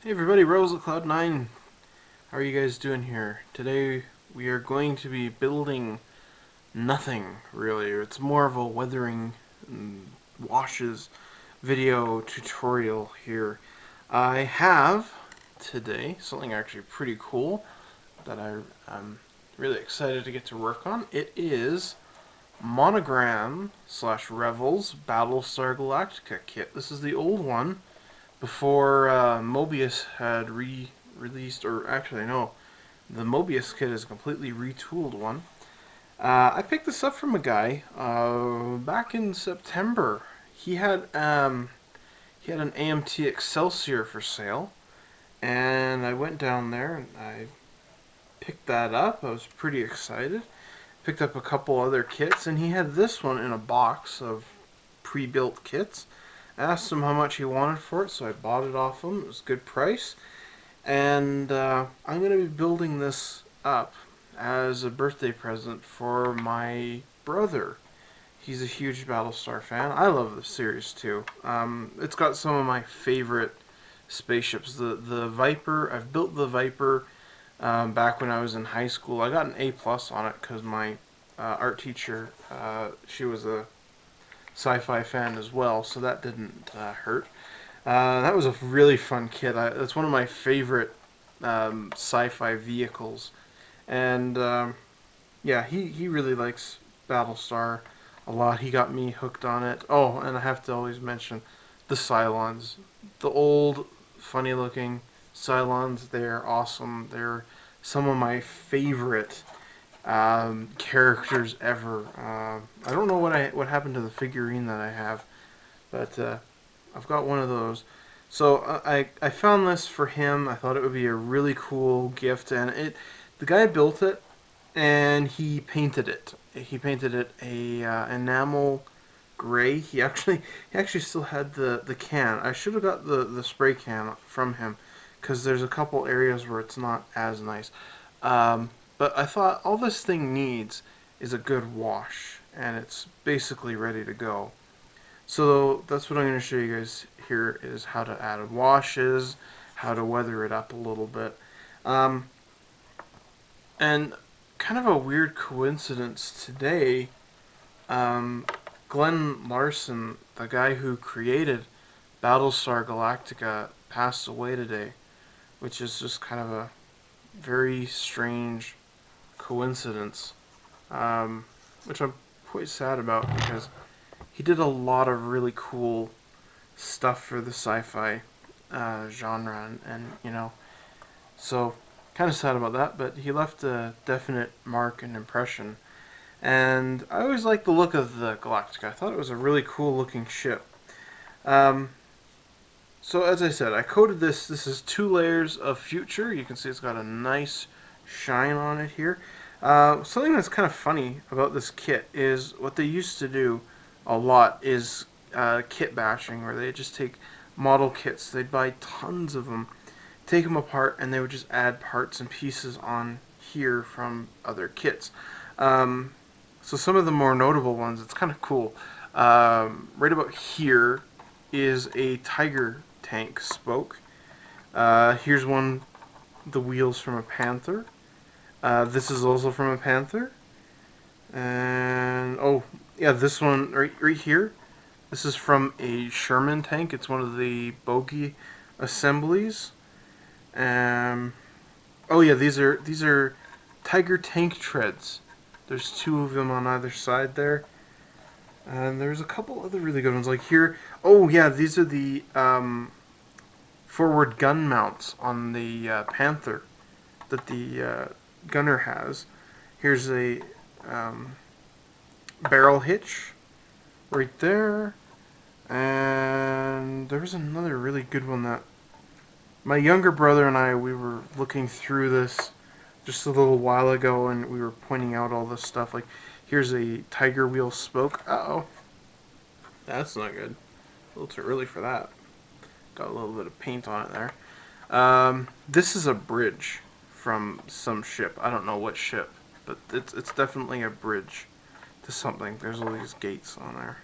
Hey everybody, Rose at Cloud9. How are you guys doing here? Today we are going to be building nothing, really. It's more of a weathering washes video tutorial here. I have today something actually pretty cool that I'm really excited to get to work on. It is Monogram / Revell's Battlestar Galactica kit. This is the old one before Mobius had released, or actually no, the Mobius kit is a completely retooled one. I picked this up from a guy back in September. He had an AMT Excelsior for sale, and I went down there and I picked that up. I was pretty excited. Picked up a couple other kits, and he had this one in a box of pre-built kits. I asked him how much he wanted for it, so I bought it off him. It was a good price. And I'm going to be building this up as a birthday present for my brother. He's a huge Battlestar fan. I love the series too. It's got some of my favorite spaceships. The Viper, I've built the Viper back when I was in high school. I got an A+ on it because my art teacher, she was a sci-fi fan as well, so that didn't hurt. That was a really fun kit. It's one of my favorite sci-fi vehicles, and yeah, he really likes Battlestar a lot. He got me hooked on it. Oh, and I have to always mention the Cylons, the old, funny-looking Cylons. They're awesome. They're some of my favorite characters ever. I don't know what happened to the figurine that I have, but I've got one of those. So I found this for him. I thought it would be a really cool gift, and the guy built it and he painted it. He painted it a enamel gray. He actually still had the can. I should have got the spray can from him because there's a couple areas where it's not as nice. But I thought all this thing needs is a good wash, and it's basically ready to go. So that's what I'm going to show you guys here, is how to add washes, how to weather it up a little bit. And kind of a weird coincidence today, Glenn Larson, the guy who created Battlestar Galactica, passed away today, which is just kind of a very strange coincidence, which I'm quite sad about because he did a lot of really cool stuff for the sci-fi genre, and so kind of sad about that, but he left a definite mark and impression. And I always liked the look of the Galactica. I thought it was a really cool looking ship. Um, so as I said, I coated this. This is 2 layers of Future. You can see it's got a nice shine on it here. Something that's kind of funny about this kit is what they used to do a lot is kit bashing, where they just take model kits. They'd buy tons of them, take them apart, and they would just add parts and pieces on here from other kits. So some of the more notable ones, it's kind of cool. Right about here is a Tiger tank spoke. Here's one, the wheels from a Panther. This is also from a Panther. And oh yeah, this one right here. This is from a Sherman tank. It's one of the bogie assemblies. Oh yeah, these are Tiger tank treads. There's 2 of them on either side there. And there's a couple other really good ones, like here. Oh yeah, these are the forward gun mounts on the Panther that the gunner has. Here's a barrel hitch right there, and there was another really good one that my younger brother and we were looking through this just a little while ago, and we were pointing out all this stuff. Like, here's a tiger wheel spoke. Uh-oh. That's not good. A little too early for that. Got a little bit of paint on it there. This is a bridge from some ship. I don't know what ship, but it's definitely a bridge to something. There's all these gates on there.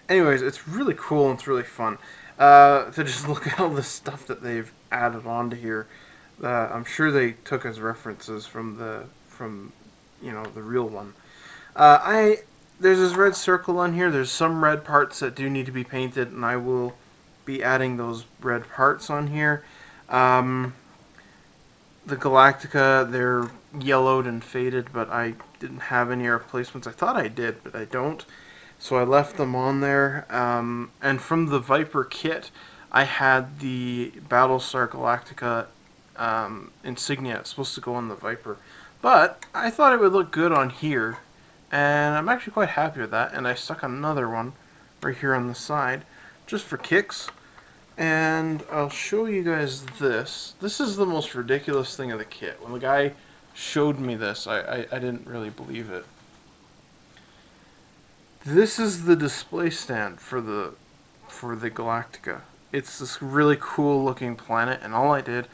Anyways, it's really cool and it's really fun. To just look at all the stuff that they've added onto here. I'm sure they took as references from the real one. I There's this red circle on here. There's some red parts that do need to be painted, and I will be adding those red parts on here. The Galactica, they're yellowed and faded, but I didn't have any replacements. I thought I did, but I don't. So I left them on there. And from the Viper kit, I had the Battlestar Galactica Insignia. It's supposed to go on the Viper. But I thought it would look good on here. And I'm actually quite happy with that. And I stuck another one right here on the side, just for kicks. And I'll show you guys this. This is the most ridiculous thing of the kit. When the guy showed me this, I didn't really believe it. This is the display stand for the Galactica. It's this really cool looking planet, and all I did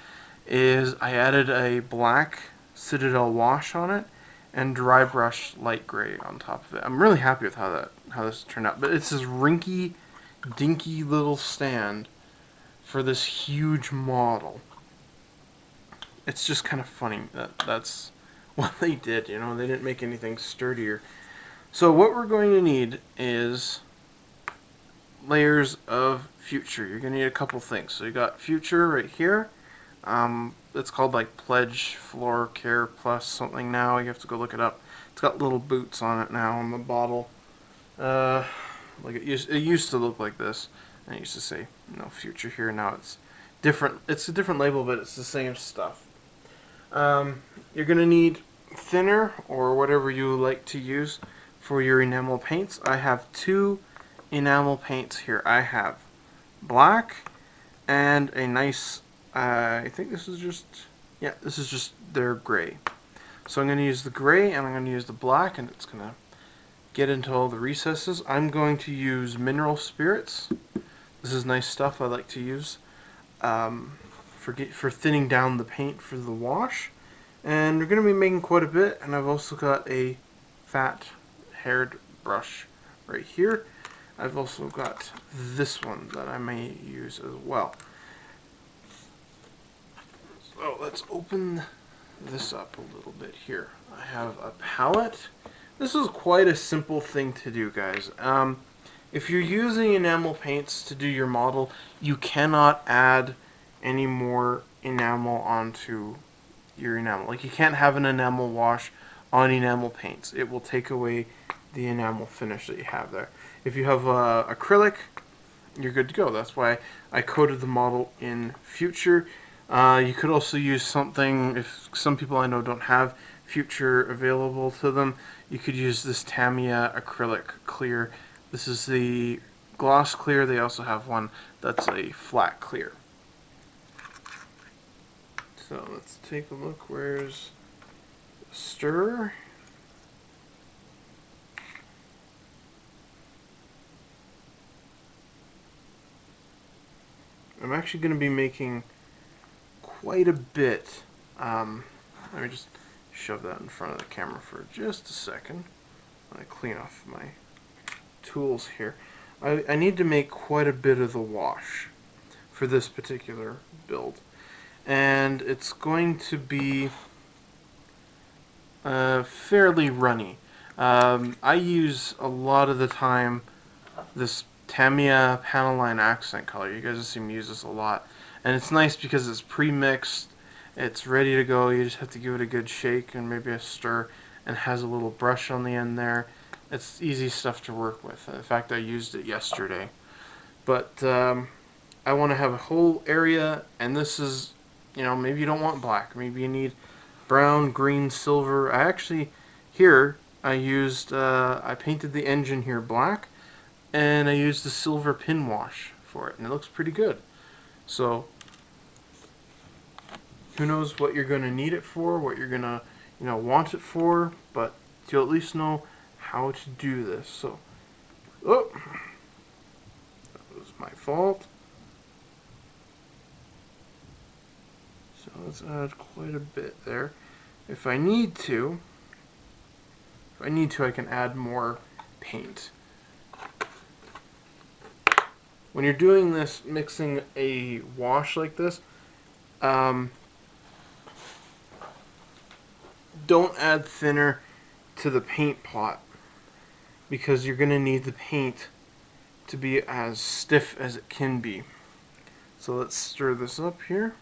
is I added a black Citadel wash on it and dry brush light gray on top of it. I'm really happy with how this turned out. But it's this rinky dinky little stand for this huge model. It's just kind of funny that that's what they did, you know. They didn't make anything sturdier. So what we're going to need is layers of Future. You're going to need a couple things. So you got Future right here. It's called like Pledge Floor Care Plus something now. You have to go look it up. It's got little boots on it now on the bottle. Like it used to look like this. And it used to say Future here. Now it's different. It's a different label, but it's the same stuff. You're going to need thinner or whatever you like to use for your enamel paints. I have two enamel paints here. I have black and a nice, I think this is just their gray. So I'm going to use the gray and I'm going to use the black, and it's going to get into all the recesses. I'm going to use mineral spirits. This is nice stuff I like to use for thinning down the paint for the wash. And we're going to be making quite a bit, and I've also got a fat haired brush right here. I've also got this one that I may use as well. So let's open this up a little bit here. I have a palette. This is quite a simple thing to do, guys. If you're using enamel paints to do your model, you cannot add any more enamel onto your enamel. Like, you can't have an enamel wash on enamel paints. It will take away the enamel finish that you have there. If you have acrylic, you're good to go. That's why I coated the model in Future. You could also use something, if some people I know don't have Future available to them, you could use this Tamia acrylic clear. This is the gloss clear. They also have one that's a flat clear. So let's take a look. Where's the stir? I'm actually going to be making quite a bit. Let me just shove that in front of the camera for just a second. I clean off my tools here. I need to make quite a bit of the wash for this particular build. And it's going to be fairly runny. I use a lot of the time this Tamia panel line accent color. You guys have seen me use this a lot. And it's nice because it's pre-mixed. It's ready to go. You just have to give it a good shake and maybe a stir, and has a little brush on the end there. It's easy stuff to work with. In fact, I used it yesterday. But I want to have a whole area, and this is, maybe you don't want black. Maybe you need brown, green, silver. I actually, here, I painted the engine here black, and I used the silver pin wash for it, and it looks pretty good. So, who knows what you're going to need it for, what you're going to, want it for, but you'll at least know how to do this. So, that was my fault. So let's add quite a bit there. If I need to, I can add more paint. when you're doing this, mixing a wash like this, um, don't add thinner to the paint pot because you're going to need the paint to be as stiff as it can be. So let's stir this up here.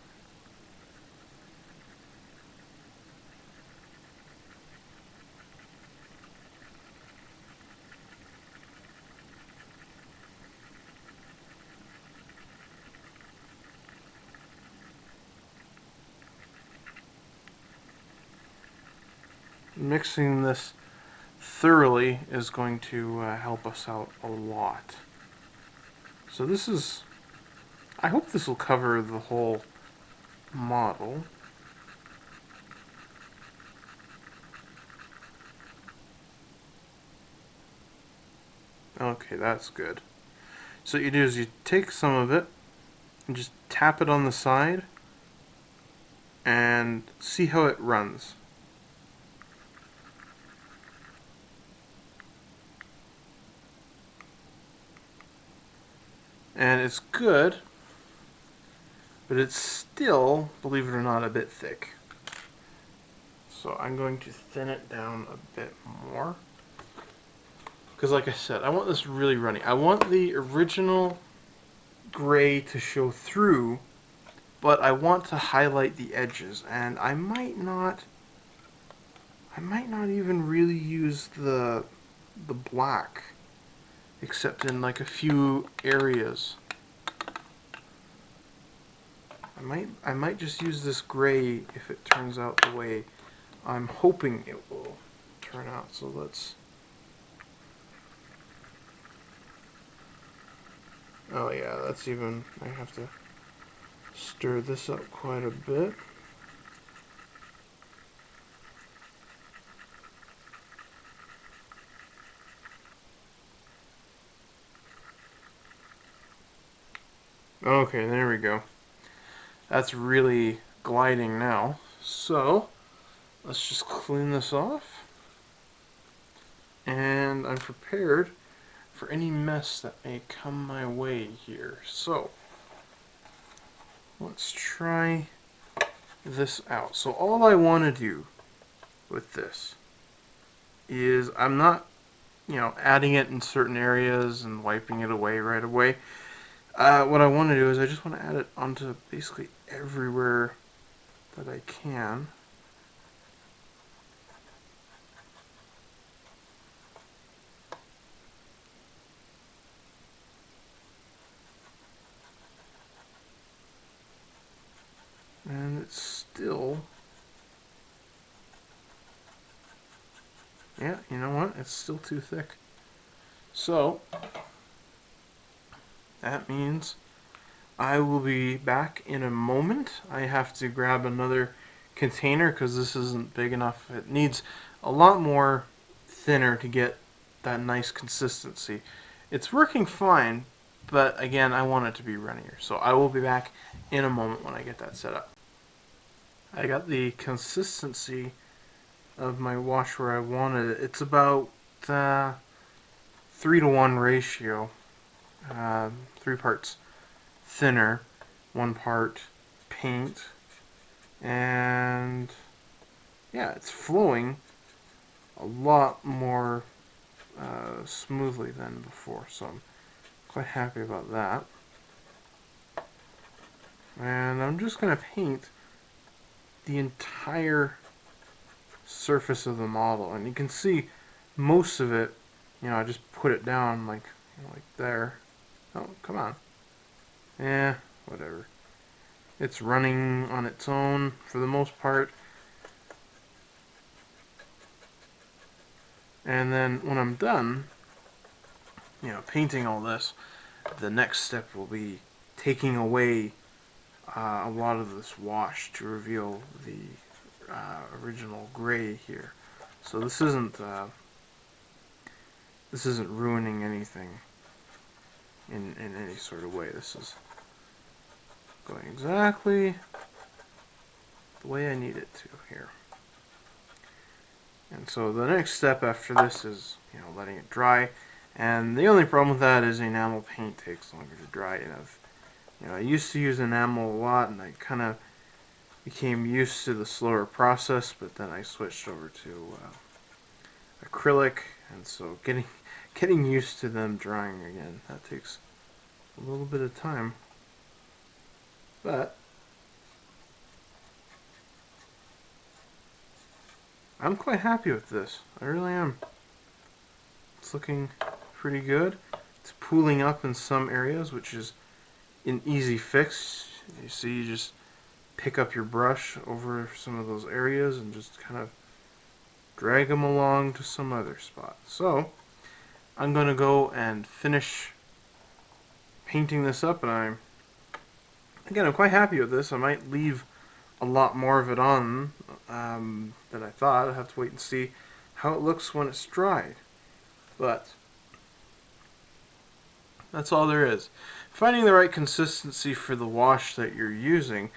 Mixing this thoroughly is going to help us out a lot. So this is, I hope this will cover the whole model. Okay, that's good. So what you do is you take some of it and just tap it on the side and see how it runs. And it's good, but it's still, believe it or not, a bit thick. So I'm going to thin it down a bit more. Because like I said, I want this really runny. I want the original gray to show through, but I want to highlight the edges. And I might not even really use the black, except in like a few areas. I might just use this gray if it turns out the way I'm hoping it will turn out. So let's. Oh yeah, that's even. I have to stir this up quite a bit. Okay, there we go. That's really gliding now. So let's just clean this off. And I'm prepared for any mess that may come my way here. So let's try this out. So all I want to do with this is I'm not, adding it in certain areas and wiping it away right away. What I want to do is I just want to add it onto basically everywhere that I can. And it's still, yeah, you know what? It's still too thick. So that means I will be back in a moment. I have to grab another container because this isn't big enough. It needs a lot more thinner to get that nice consistency. It's working fine, but again, I want it to be runnier. So I will be back in a moment when I get that set up. I got the consistency of my wash where I wanted it. It's about 3-to-1 ratio. 3 parts thinner, 1 part paint, and yeah, it's flowing a lot more smoothly than before, so I'm quite happy about that. And I'm just going to paint the entire surface of the model, and you can see most of it, I just put it down like there. Oh, come on. Eh, whatever. It's running on its own for the most part. And then when I'm done, painting all this, the next step will be taking away a lot of this wash to reveal the original gray here. So this isn't ruining anything in any sort of way. This is going exactly the way I need it to here. And so the next step after this is, letting it dry And the only problem with that is enamel paint takes longer to dry. I used to use enamel a lot, and I kind of became used to the slower process. But then I switched over to acrylic, and so getting used to them drying again, that takes a little bit of time. But I'm quite happy with this. I really am. It's looking pretty good. It's pooling up in some areas, which is an easy fix. You see, you just pick up your brush over some of those areas and just kind of drag them along to some other spot. So I'm going to go and finish painting this up, and I'm quite happy with this. I might leave a lot more of it on than I thought. I'll have to wait and see how it looks when it's dried. But that's all there is. Finding the right consistency for the wash that you're using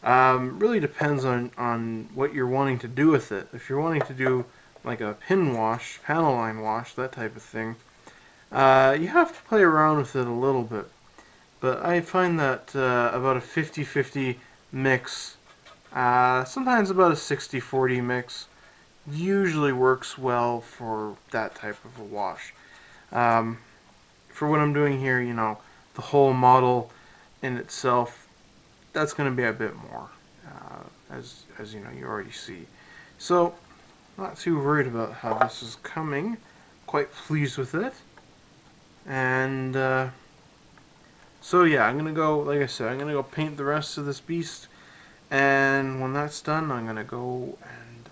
really depends on what you're wanting to do with it. If you're wanting to do like a pin wash, panel line wash, that type of thing, you have to play around with it a little bit. But I find that about a 50-50 mix, sometimes about a 60-40 mix, usually works well for that type of a wash. For what I'm doing here, the whole model in itself, that's going to be a bit more, as you already see. So, not too worried about how this is coming. Quite pleased with it. And so yeah, I'm gonna go. Like I said, I'm gonna go paint the rest of this beast. And when that's done, I'm gonna go and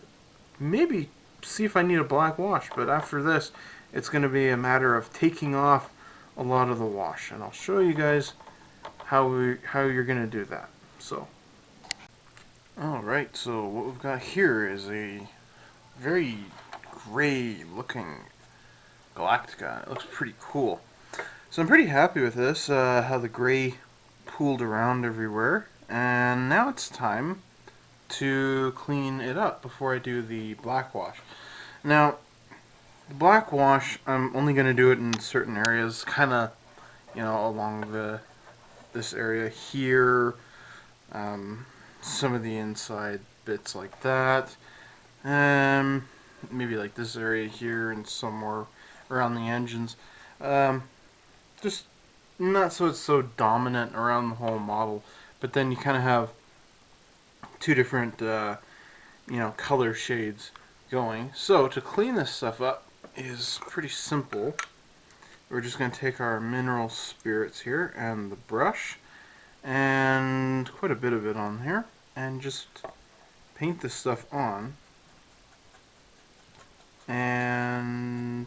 maybe see if I need a black wash. But after this, it's gonna be a matter of taking off a lot of the wash, and I'll show you guys how you're gonna do that. So, all right. So what we've got here is a very gray-looking Galactica. It looks pretty cool. So I'm pretty happy with this. How the gray pooled around everywhere, and now it's time to clean it up before I do the black wash. Now, the black wash, I'm only going to do it in certain areas, kind of, along this area here, some of the inside bits like that, maybe like this area here and somewhere around the engines. Just not so it's so dominant around the whole model, but then you kind of have two different, color shades going. So to clean this stuff up is pretty simple. We're just going to take our mineral spirits here and the brush, and quite a bit of it on here, and just paint this stuff on. And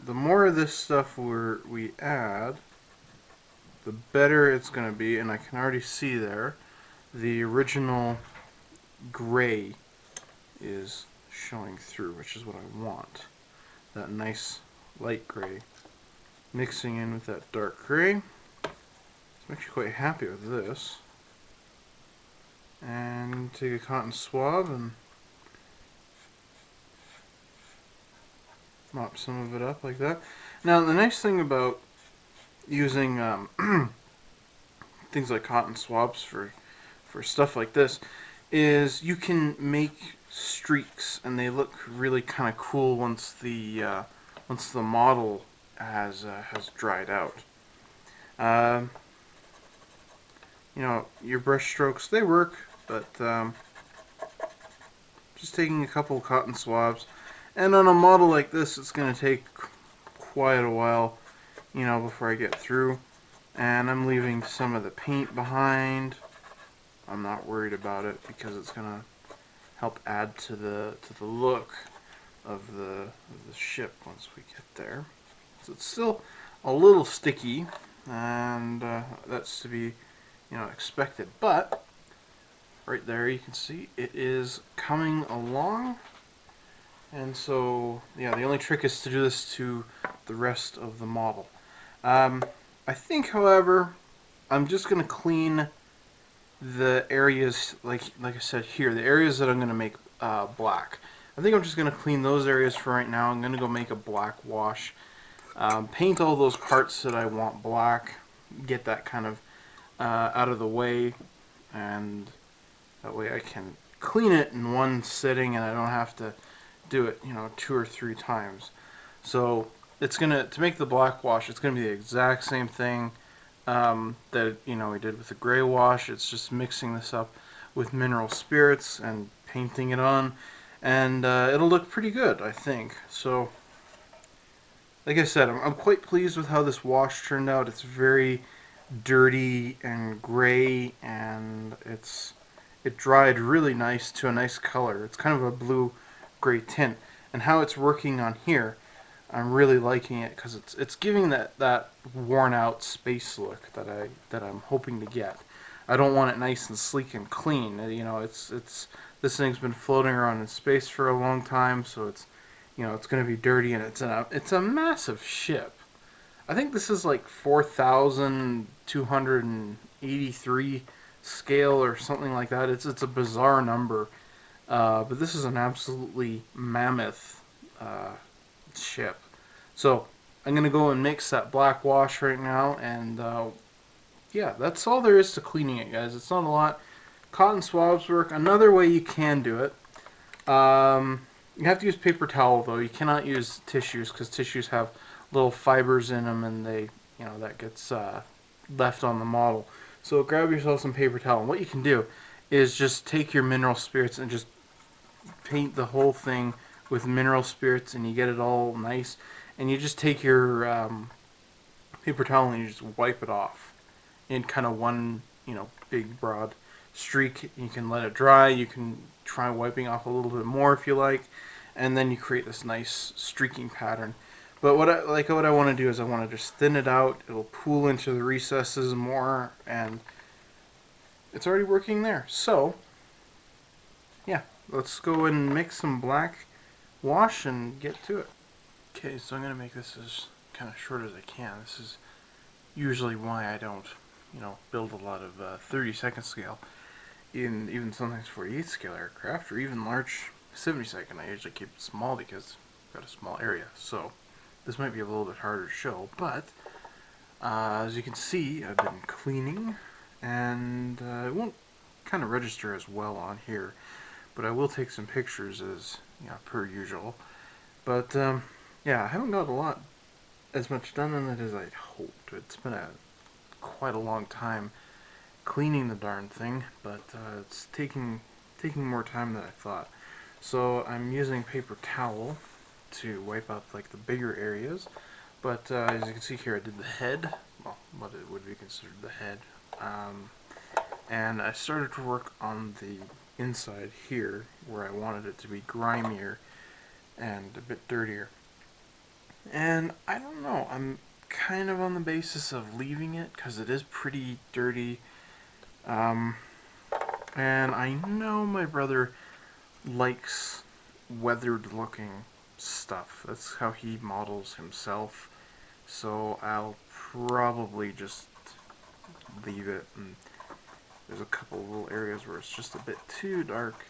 the more of this stuff we add, the better it's going to be. And I can already see there the original gray is showing through, which is what I want. That nice light gray mixing in with that dark gray. So I'm actually quite happy with this. And take a cotton swab and mop some of it up like that. Now the nice thing about using things like cotton swabs for stuff like this is you can make streaks, and they look really kind of cool once the model has dried out. Your brush strokes, they work, but just taking a couple cotton swabs. And on a model like this, it's going to take quite a while, before I get through. And I'm leaving some of the paint behind. I'm not worried about it because it's going to help add to the look of the ship once we get there. So it's still a little sticky, and that's to be, expected. But right there, you can see it is coming along. And so, yeah, the only trick is to do this to the rest of the model. I think, however, I'm just going to clean the areas, like I said here, the areas that I'm going to make black. I think I'm just going to clean those areas for right now. I'm going to go make a black wash. Paint all those parts that I want black. Get that kind of out of the way. And that way I can clean it in one sitting and I don't have to do it, 2 or 3 times. So it's to make the black wash, it's gonna be the exact same thing that we did with the gray wash. It's just mixing this up with mineral spirits and painting it on, and it'll look pretty good, I think. So, like I said, I'm quite pleased with how this wash turned out. It's very dirty and gray, and it dried really nice to a nice color. It's kind of a blue-gray tint, and how it's working on here, I'm really liking it because it's giving that worn-out space look that I'm hoping to get. I don't want it nice and sleek and clean. It's this thing's been floating around in space for a long time, so it's going to be dirty, and it's a massive ship. I think this is like 4,283 scale or something like that. It's a bizarre number, but this is an absolutely mammoth ship. So I'm gonna go and mix that black wash right now, and yeah, that's all there is to cleaning it, guys. It's not a lot. Cotton swabs work. Another way you can do it. You have to use paper towel though. You cannot use tissues because tissues have little fibers in them, and that gets left on the model. So grab yourself some paper towel. And what you can do is just take your mineral spirits and just paint the whole thing with mineral spirits, and you get it all nice. And you just take your paper towel and you just wipe it off in kind of one big broad streak. You can let it dry. You can try wiping off a little bit more if you like, and then you create this nice streaking pattern. But what I want to do is I want to just thin it out. It'll pool into the recesses more, and it's already working there. So yeah, let's go and mix some black wash and get to it. Okay, so I'm going to make this as kind of short as I can. This is usually why I don't, build a lot of 30-second scale in even sometimes 48 scale aircraft, or even large 70-second. I usually keep it small because I've got a small area. So this might be a little bit harder to show, but as you can see, I've been cleaning, and it won't kind of register as well on here, but I will take some pictures as per usual. But yeah, I haven't got as much done on it as I'd hoped. It's been quite a long time cleaning the darn thing, but it's taking more time than I thought. So I'm using paper towel to wipe out like the bigger areas. But as you can see here, I did the head, well, what it would be considered the head, and I started to work on the inside here, where I wanted it to be grimier and a bit dirtier. And I don't know, I'm kind of on the basis of leaving it because it is pretty dirty. And I know my brother likes weathered looking stuff. That's how he models himself. So I'll probably just leave it. And there's a couple of little areas where it's just a bit too dark.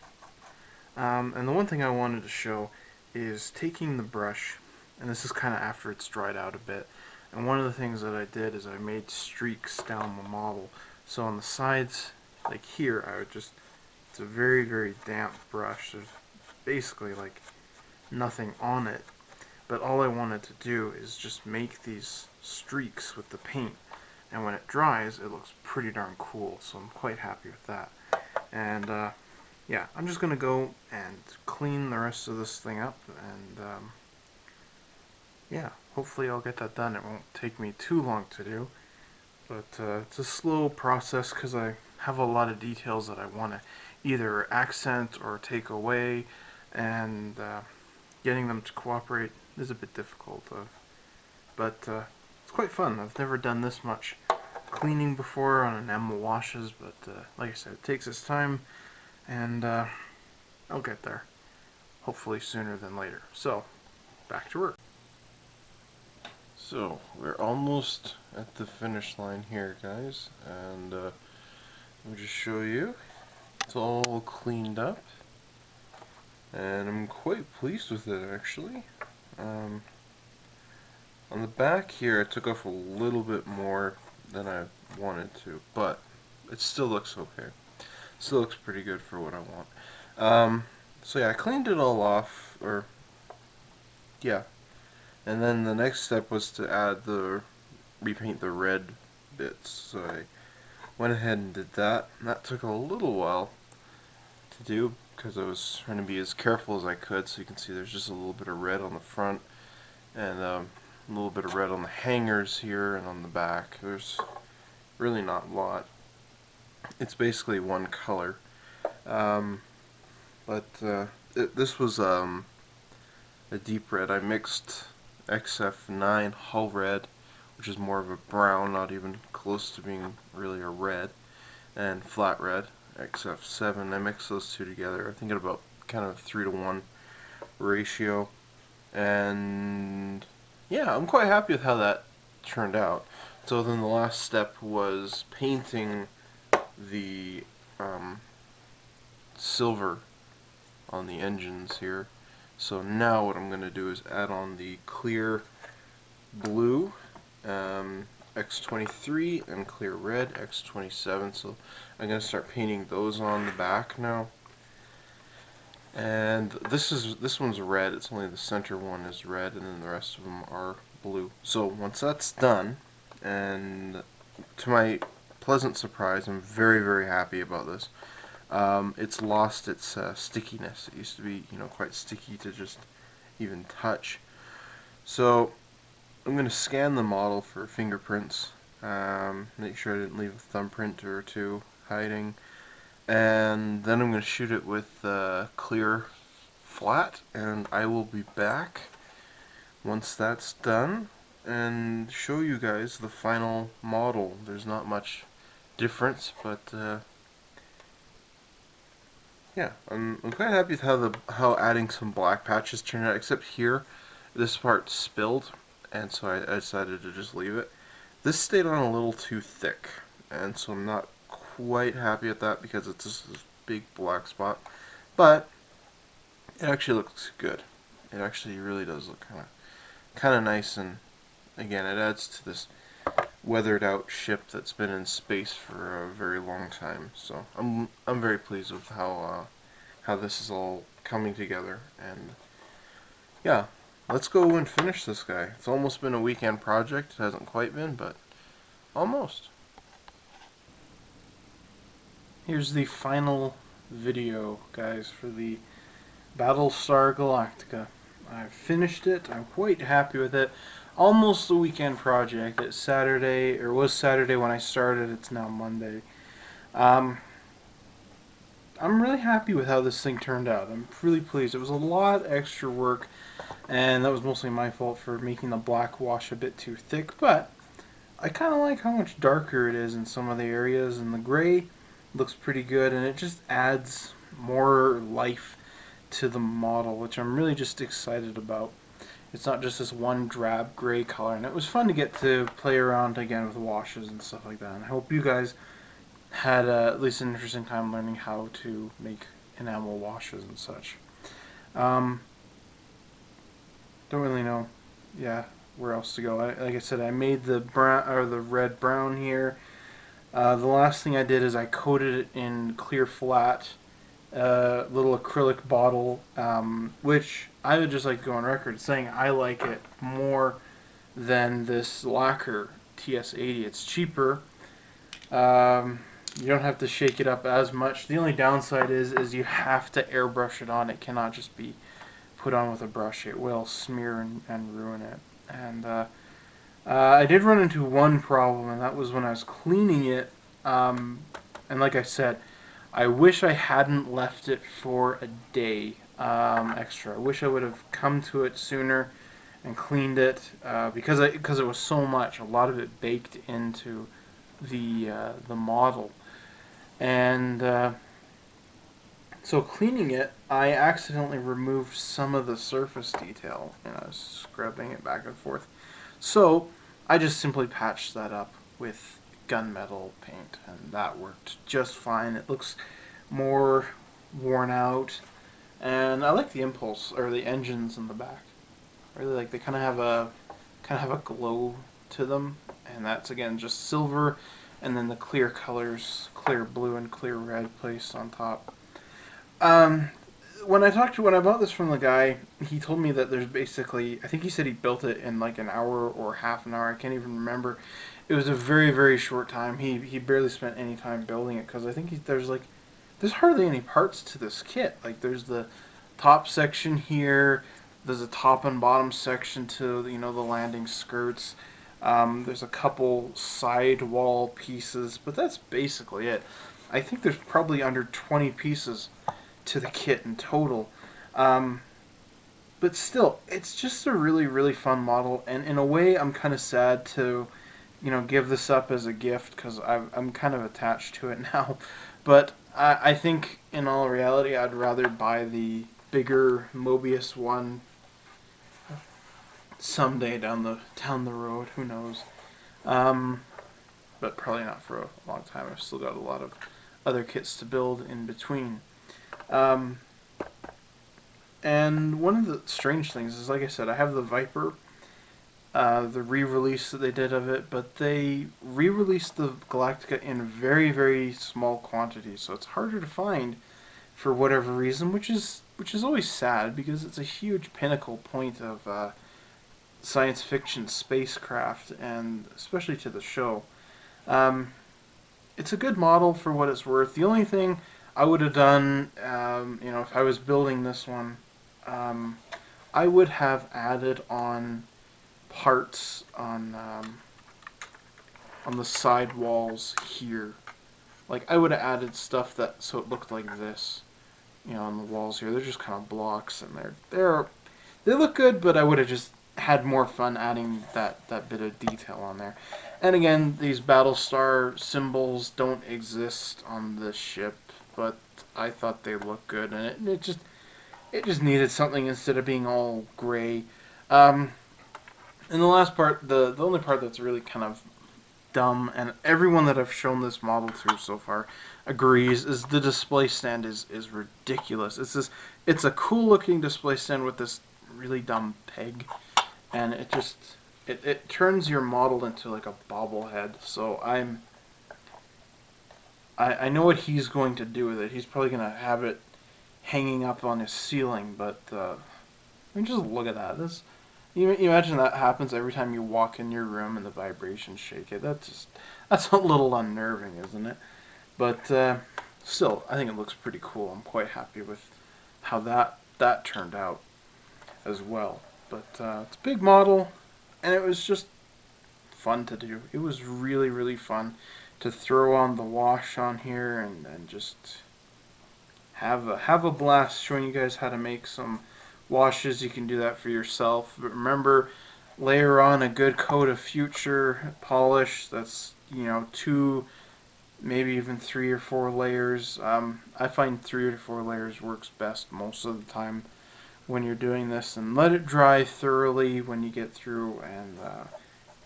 And the one thing I wanted to show is taking the brush, and this is kind of after it's dried out a bit, and one of the things that I did is I made streaks down the model. So on the sides, like here, it's a very, very damp brush. There's basically like nothing on it, but all I wanted to do is just make these streaks with the paint, and when it dries, it looks pretty darn cool, so I'm quite happy with that. And yeah, I'm just gonna go and clean the rest of this thing up, and yeah, hopefully I'll get that done. It won't take me too long to do, but it's a slow process because I have a lot of details that I want to either accent or take away, and getting them to cooperate is a bit difficult. But it's quite fun. I've never done this much cleaning before on enamel washes, but like I said, it takes its time, and I'll get there. Hopefully sooner than later. So, back to work. So, we're almost at the finish line here, guys, and let me just show you. It's all cleaned up, and I'm quite pleased with it actually. On the back here, I took off a little bit more than I wanted to, but it still looks okay. Still looks pretty good for what I want. So yeah, I cleaned it all off, or yeah, and then the next step was to repaint the red bits. So I went ahead and did that. And that took a little while to do because I was trying to be as careful as I could. So you can see there's just a little bit of red on the front and a little bit of red on the hangers here and on the back. There's really not a lot. It's basically one color. This was a deep red. I mixed XF9 Hull Red, which is more of a brown, not even close to being really a red, and Flat Red, XF7. I mixed those two together, I think at about kind of 3-to-1 ratio. And yeah, I'm quite happy with how that turned out. So then the last step was painting the silver on the engines here. So now what I'm going to do is add on the clear blue X23 and clear red X27. So I'm going to start painting those on the back now. And this one's red. It's only the center one is red, and then the rest of them are blue. So once that's done, and to my pleasant surprise, I'm very, very happy about this. It's lost its stickiness. It used to be, quite sticky to just even touch. So I'm going to scan the model for fingerprints. Make sure I didn't leave a thumbprint or two hiding. And then I'm going to shoot it with clear flat, and I will be back once that's done and show you guys the final model. There's not much difference, but yeah, I'm quite happy with how adding some black patches turned out, except here, this part spilled, and so I decided to just leave it. This stayed on a little too thick, and so I'm not quite happy with that because it's just this big black spot. But it actually looks good. It actually really does look kind of nice, and again, it adds to this weathered out ship that's been in space for a very long time. So I'm very pleased with how this is all coming together, and yeah, let's go and finish this guy. It's almost been a weekend project. It hasn't quite been, but almost. Here's the final video, guys, for the Battlestar Galactica. I finished it. I'm quite happy with it. Almost a weekend project. It's Saturday, or was Saturday when I started. It's now Monday. I'm really happy with how this thing turned out. I'm really pleased. It was a lot extra work, and that was mostly my fault for making the black wash a bit too thick, but I kind of like how much darker it is in some of the areas, and the gray looks pretty good, and it just adds more life to the model, which I'm really just excited about. It's not just this one drab gray color, and it was fun to get to play around again with washes and stuff like that. And I hope you guys had at least an interesting time learning how to make enamel washes and such. Don't really know, where else to go. Like I said, I made the brown or the red brown here. The last thing I did is I coated it in clear flat, little acrylic bottle, which I would just like to go on record saying I like it more than this lacquer TS80. It's cheaper. You don't have to shake it up as much. The only downside is you have to airbrush it on. It cannot just be put on with a brush. It will smear and ruin it. And I did run into one problem, and that was when I was cleaning it. And like I said, I wish I hadn't left it for a day extra. I wish I would have come to it sooner and cleaned it because it was so much. A lot of it baked into the model, and so cleaning it, I accidentally removed some of the surface detail, and I was scrubbing it back and forth. So I just simply patched that up with gunmetal paint, and that worked just fine. It looks more worn out, And I like the impulse or the engines in the back. I really like they kind of have a glow to them, and that's again just silver, and then the clear colors, clear blue and clear red placed on top. Um, when I bought this from the guy, he told me that there's basically, I think he said he built it in like an hour or half an hour. I can't even remember. It was a very very short time. He barely spent any time building it because I think there's hardly any parts to this kit. Like there's the top section here. There's a top and bottom section to the landing skirts. There's a couple side wall pieces, but that's basically it. I think there's probably under 20 pieces to the kit in total. Um, but still, it's just a really, really fun model. And in a way, I'm kind of sad to, give this up as a gift because I'm kind of attached to it now. But I think, in all reality, I'd rather buy the bigger Mobius one someday down the road. Who knows? Um, but probably not for a long time. I've still got a lot of other kits to build in between. Um, and one of the strange things is, like I said, I have the Viper, the re-release that they did of it, but they re-released the Galactica in very, very small quantities, so it's harder to find for whatever reason, which is always sad because it's a huge pinnacle point of science fiction spacecraft, and especially to the show. Um, it's a good model for what it's worth. The only thing I would have done, if I was building this one, um, I would have added on parts on the side walls here. Like I would have added stuff that so it looked like this, on the walls here. They're just kind of blocks, and they look good, but I would have just had more fun adding that bit of detail on there. And again, these Battlestar symbols don't exist on this ship, but I thought they looked good, and it just needed something instead of being all gray. Um, and the last part, the only part that's really kind of dumb, and everyone that I've shown this model to so far agrees, is the display stand is ridiculous. It's a cool looking display stand with this really dumb peg, and it turns your model into like a bobblehead. So I know what he's going to do with it. He's probably going to have it hanging up on his ceiling, but just look at that. You imagine that happens every time you walk in your room and the vibrations shake it. That's a little unnerving, isn't it? But still, I think it looks pretty cool. I'm quite happy with how that turned out as well. But it's a big model, and it was just fun to do. It was really, really fun to throw on the wash on here and just have a blast showing you guys how to make some washes. You can do that for yourself. But remember, layer on a good coat of Future polish. That's, 2, maybe even 3 or 4 layers. I find 3 or 4 layers works best most of the time when you're doing this. And let it dry thoroughly when you get through. And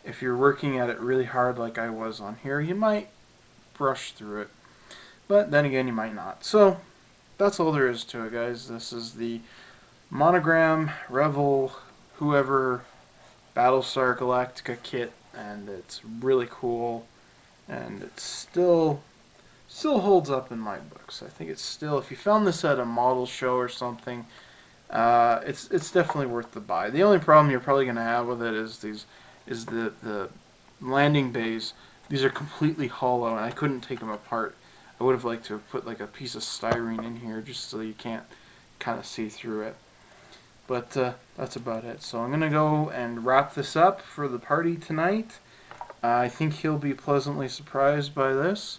if you're working at it really hard like I was on here, you might brush through it. But then again, you might not. So that's all there is to it, guys. This is the Monogram, Revell, whoever, Battlestar Galactica kit, and it's really cool, and it still holds up in my books. I think it's still, if you found this at a model show or something, it's definitely worth the buy. The only problem you're probably going to have with it is the landing bays. These are completely hollow, and I couldn't take them apart. I would have liked to have put like a piece of styrene in here just so you can't kind of see through it. But that's about it. So I'm going to go and wrap this up for the party tonight. I think he'll be pleasantly surprised by this.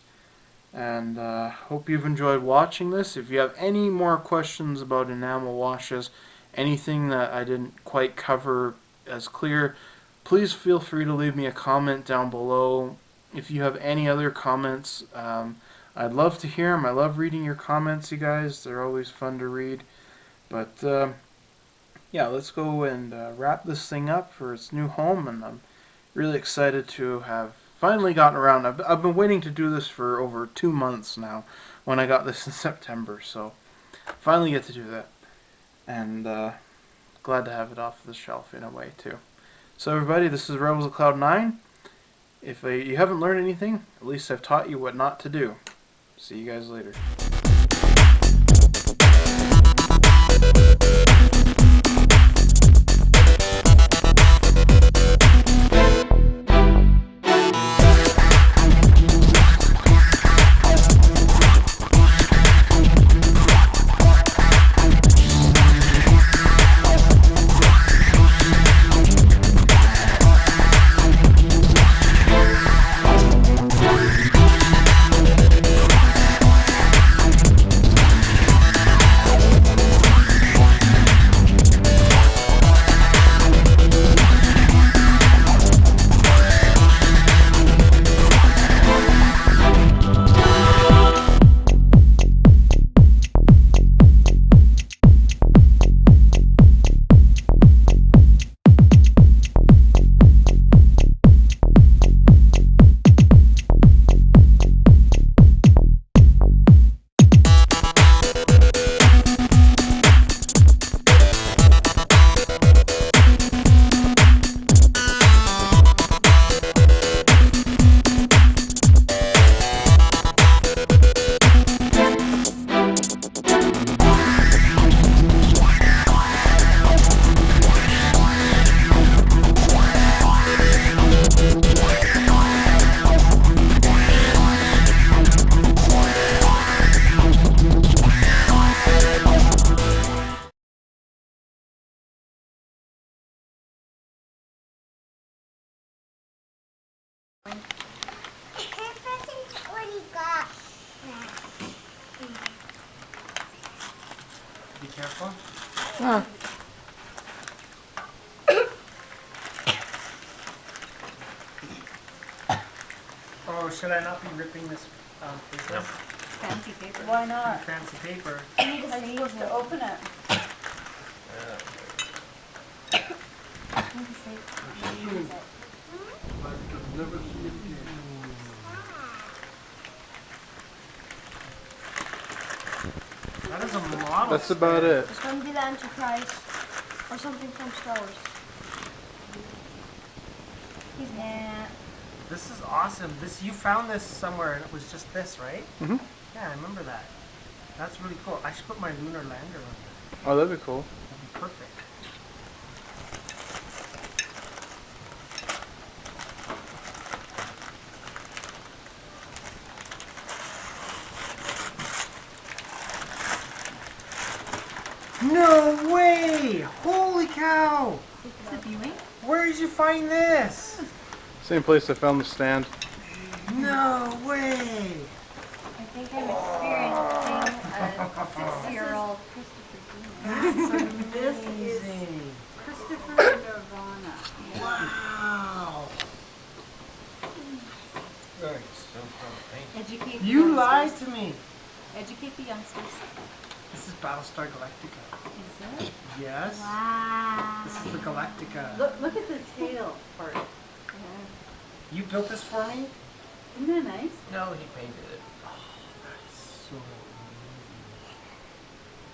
And hope you've enjoyed watching this. If you have any more questions about enamel washes, anything that I didn't quite cover as clear, please feel free to leave me a comment down below. If you have any other comments, I'd love to hear them. I love reading your comments, you guys. They're always fun to read. But yeah, let's go and wrap this thing up for its new home, and I'm really excited to have finally gotten around. I've been waiting to do this for over 2 months now when I got this in September, so finally get to do that. and glad to have it off the shelf in a way too. So everybody, this is Rebels of Cloud 9. If you haven't learned anything, at least I've taught you what not to do. See you guys later. Be careful. Huh. Oh, should I not be ripping this paper? Fancy paper. Why not? Fancy paper. I'm supposed to open it. That is a model. That's about it. It's going to be the Enterprise or something from Star Wars. Yeah. This is awesome. You found this somewhere and it was just this, right? Mhm. Yeah, I remember that. That's really cool. I should put my lunar lander on it. Oh, that'd be cool. That'd be perfect. No way! Holy cow! Is it viewing? Where did you find this? Same place I found the stand. No way! I think I'm experiencing a 6-year-old Christopher Demon. This is Christopher Nirvana. wow! Educate the You youngsters. lied to me. Educate the youngsters. This is Battlestar Galactica. Is it? Yes. Wow. This is the Galactica. Look at the tail part. Yeah. You built this for me? Isn't that nice? No, he painted it. Oh, that is so